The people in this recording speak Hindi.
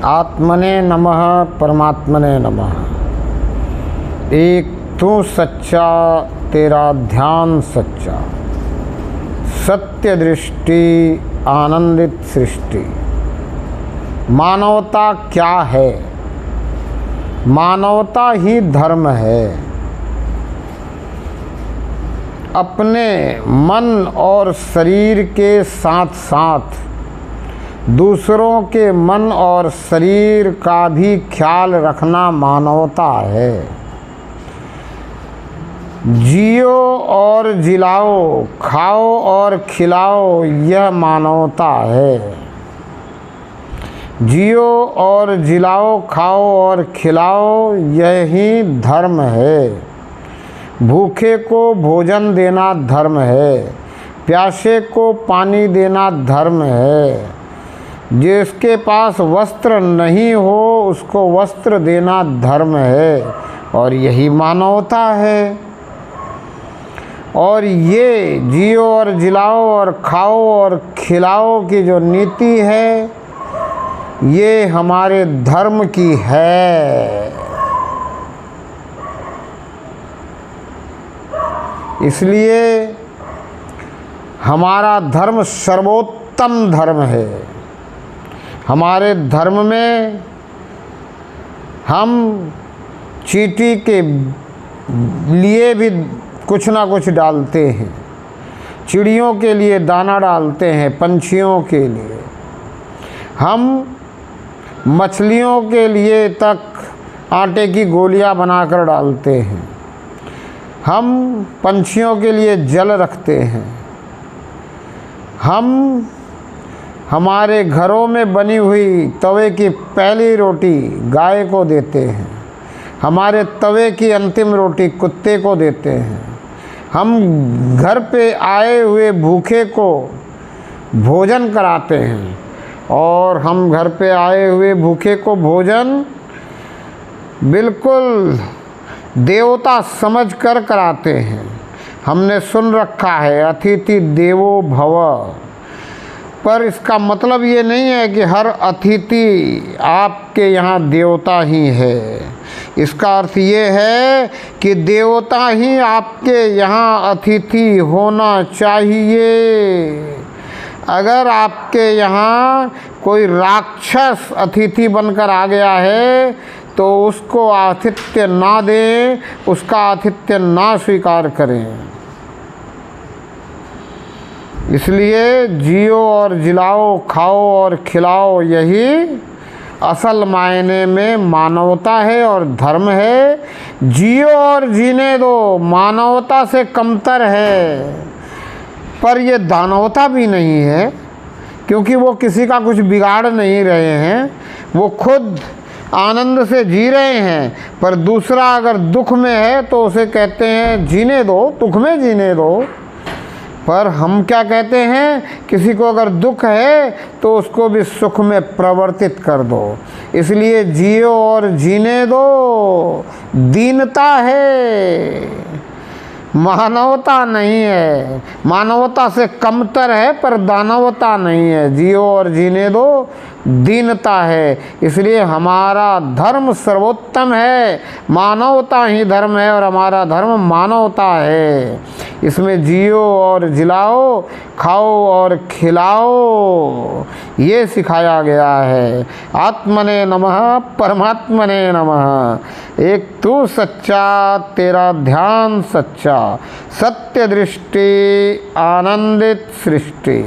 आत्मने नमः परमात्मने नमः। एक तू सच्चा, तेरा ध्यान सच्चा, सत्य दृष्टि, आनंदित सृष्टि। मानवता क्या है? मानवता ही धर्म है। अपने मन और शरीर के साथ साथ दूसरों के मन और शरीर का भी ख्याल रखना मानवता है। जियो और जिलाओ, खाओ और खिलाओ, यह मानवता है। जियो और जिलाओ, खाओ और खिलाओ, यही धर्म है। भूखे को भोजन देना धर्म है, प्यासे को पानी देना धर्म है, जिसके पास वस्त्र नहीं हो उसको वस्त्र देना धर्म है, और यही मानवता है। और ये जियो और जिलाओ और खाओ और खिलाओ की जो नीति है, ये हमारे धर्म की है। इसलिए हमारा धर्म सर्वोत्तम धर्म है। हमारे धर्म में हम चींटी के लिए भी कुछ ना कुछ डालते हैं, चिड़ियों के लिए दाना डालते हैं, पंछियों के लिए, हम मछलियों के लिए तक आटे की गोलियां बनाकर डालते हैं, हम पंछियों के लिए जल रखते हैं, हम हमारे घरों में बनी हुई तवे की पहली रोटी गाय को देते हैं, हमारे तवे की अंतिम रोटी कुत्ते को देते हैं, हम घर पे आए हुए भूखे को भोजन कराते हैं, और हम घर पे आए हुए भूखे को भोजन बिल्कुल देवता समझकर कराते हैं। हमने सुन रखा है अतिथि देवो भव, पर इसका मतलब ये नहीं है कि हर अतिथि आपके यहाँ देवता ही है। इसका अर्थ ये है कि देवता ही आपके यहाँ अतिथि होना चाहिए। अगर आपके यहाँ कोई राक्षस अतिथि बनकर आ गया है तो उसको आतिथ्य ना दें, उसका आतिथ्य ना स्वीकार करें। इसलिए जियो और जिलाओ, खाओ और खिलाओ, यही असल मायने में मानवता है और धर्म है। जियो और जीने दो मानवता से कमतर है, पर ये दानवता भी नहीं है, क्योंकि वो किसी का कुछ बिगाड़ नहीं रहे हैं, वो खुद आनंद से जी रहे हैं। पर दूसरा अगर दुख में है तो उसे कहते हैं जीने दो, दुख में जीने दो। पर हम क्या कहते हैं, किसी को अगर दुख है तो उसको भी सुख में परिवर्तित कर दो। इसलिए जियो और जीने दो दीनता है, मानवता नहीं है। मानवता से कमतर है पर दानवता नहीं है। जियो और जीने दो दीनता है। इसलिए हमारा धर्म सर्वोत्तम है, मानवता ही धर्म है, और हमारा धर्म मानवता है। इसमें जियो और जिलाओ, खाओ और खिलाओ, ये सिखाया गया है। आत्मने नमः परमात्मने नमः। एक तू सच्चा, तेरा ध्यान सच्चा, सत्य दृष्टि, आनंदित सृष्टि।